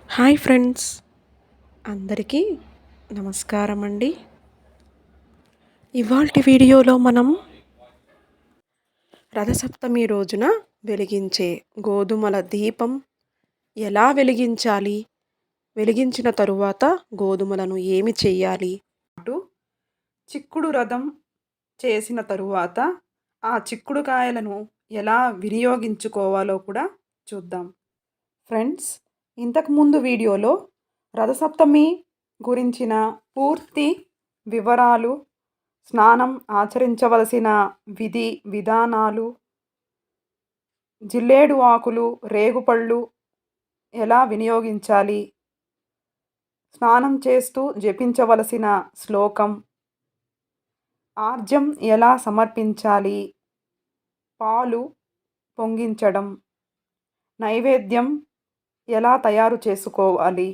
Hi friends, అందరికీ నమస్కారం అండి. ఇవాల్టి వీడియోలో మనం రథసప్తమి రోజున వెలిగించే గోధుమల దీపం ఎలా వెలిగించాలి, వెలిగించిన తరువాత గోధుమలను ఏమి చెయ్యాలి, అటు చిక్కుడు రథం చేసిన తరువాత ఆ చిక్కుడుకాయలను ఎలా వినియోగించుకోవాలో కూడా చూద్దాం. ఫ్రెండ్స్, ఇంతకుముందు వీడియోలో రథసప్తమి గురించిన పూర్తి వివరాలు, స్నానం ఆచరించవలసిన విధి విధానాలు, జిల్లేడు ఆకులు, రేగుపళ్ళు ఎలా వినియోగించాలి, స్నానం చేస్తూ జపించవలసిన శ్లోకం, ఆర్జ్యం ఎలా సమర్పించాలి, పాలు పొంగించడం, నైవేద్యం ఎలా తయారు చేసుకోవాలి,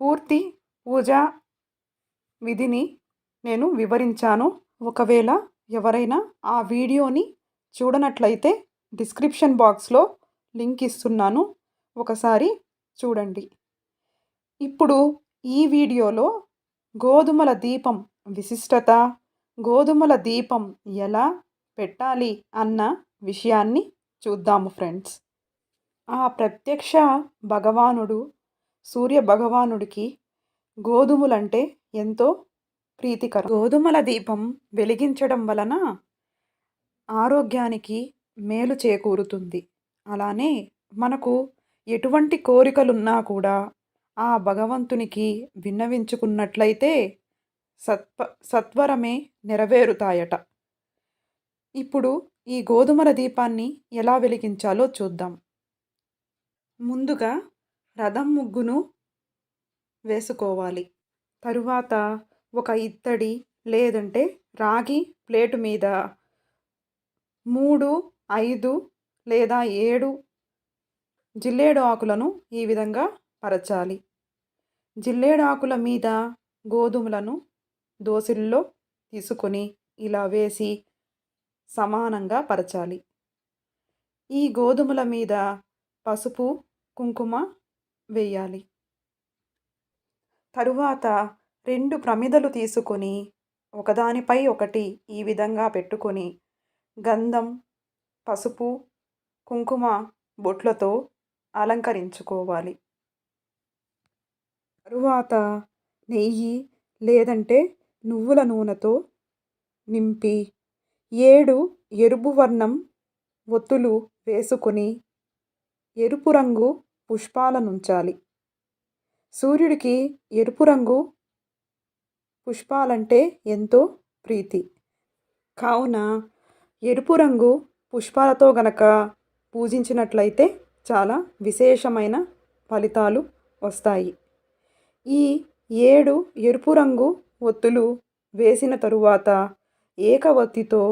పూర్తి పూజా విధిని నేను వివరించాను. ఒకవేళ ఎవరైనా ఆ వీడియోని చూడనట్లయితే డిస్క్రిప్షన్ బాక్స్లో లింక్ ఇస్తున్నాను, ఒకసారి చూడండి. ఇప్పుడు ఈ వీడియోలో గోధుమల దీపం విశిష్టత, గోధుమల దీపం ఎలా పెట్టాలి అన్న విషయాన్ని చూద్దాము ఫ్రెండ్స్. ఆ ప్రత్యక్ష భగవానుడు సూర్య భగవానుడికి గోధుమలంటే ఎంతో ప్రీతికరం. గోధుమల దీపం వెలిగించడం వలన ఆరోగ్యానికి మేలు చేకూరుతుంది. అలానే మనకు ఎటువంటి కోరికలున్నా కూడా ఆ భగవంతునికి విన్నవించుకున్నట్లయితే సత్వరమే నెరవేరుతాయట. ఇప్పుడు ఈ గోధుమల దీపాన్ని ఎలా వెలిగించాలో చూద్దాం. ముందుగా రథం ముగ్గును వేసుకోవాలి. తరువాత ఒక ఇత్తడి లేదంటే రాగి ప్లేటు మీద 3, 5 లేదా 7 జిల్లేడు ఆకులను ఈ విధంగా పరచాలి. జిల్లేడు ఆకుల మీద గోధుమలను దోసిల్లో తీసుకొని ఇలా వేసి సమానంగా పరచాలి. ఈ గోధుమల మీద పసుపు, కుంకుమ వేయాలి. తరువాత 2 ప్రమిదలు తీసుకొని ఒకదానిపై ఒకటి ఈ విధంగా పెట్టుకొని గంధం, పసుపు, కుంకుమ బొట్లతో అలంకరించుకోవాలి. తరువాత నెయ్యి లేదంటే నువ్వుల నూనెతో నింపి 7 ఎరుపు వర్ణం ఒత్తులు వేసుకొని ఎరుపు రంగు పుష్పాలనుంచాలి. సూర్యుడికి ఎరుపు రంగు పుష్పాలంటే ఎంతో ప్రీతి. కావున ఎరుపు రంగు పుష్పాలతో గనక పూజించినట్లయితే చాలా విశేషమైన ఫలితాలు వస్తాయి. ఈ 7 ఎరుపు రంగు ఒత్తులు వేసిన తరువాత ఏకవత్తితో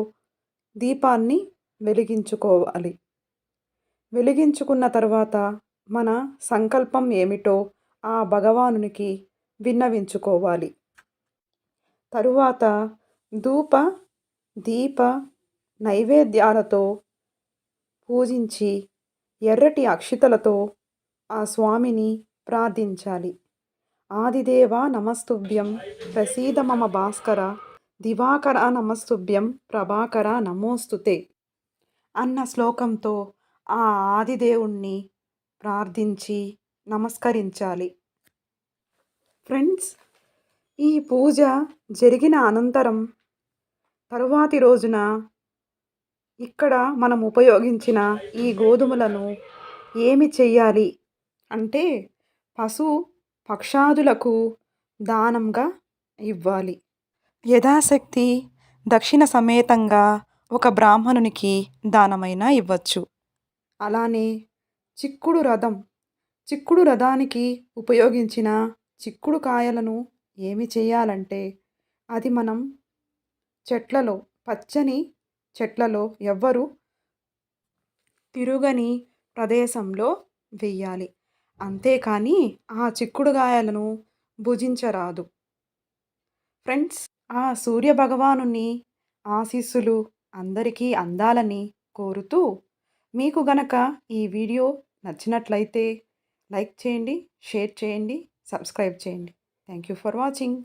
దీపాన్ని వెలిగించుకోవాలి. వెలిగించుకున్న తర్వాత మన సంకల్పం ఏమిటో ఆ భగవానునికి విన్నవించుకోవాలి. తరువాత ధూప దీప నైవేద్యాలతో పూజించి ఎర్రటి అక్షితలతో ఆ స్వామిని ప్రార్థించాలి. ఆదిదేవ నమస్తుభ్యం ప్రసీద మమ భాస్కర, దివాకర నమస్తుభ్యం ప్రభాకర నమోస్తుతే అన్న శ్లోకంతో ఆ ఆదిదేవుణ్ణి ప్రార్థించి నమస్కరించాలి. ఫ్రెండ్స్, ఈ పూజ జరిగిన అనంతరం తరువాతి రోజున ఇక్కడ మనం ఉపయోగించిన ఈ గోధుమలను ఏమి చెయ్యాలి అంటే పశు పక్షాదులకు దానంగా ఇవ్వాలి. యథాశక్తి దక్షిణ సమేతంగా ఒక బ్రాహ్మణునికి దానమైనా ఇవ్వచ్చు. అలానే చిక్కుడు రథానికి ఉపయోగించిన చిక్కుడు కాయలను ఏమి చేయాలంటే అది మనం చెట్లలో, పచ్చని చెట్లలో ఎవ్వరు తిరుగని ప్రదేశంలో వెయ్యాలి. అంతేకాని ఆ చిక్కుడుకాయలను భుజించరాదు. ఫ్రెండ్స్, ఆ సూర్య భగవానుని ఆశీస్సులు అందరికీ అందాలని కోరుతూ మీకు గనక ఈ వీడియో నచ్చినట్లయితే లైక్ చేయండి, షేర్ చేయండి, సబ్స్క్రైబ్ చేయండి. Thank you for watching.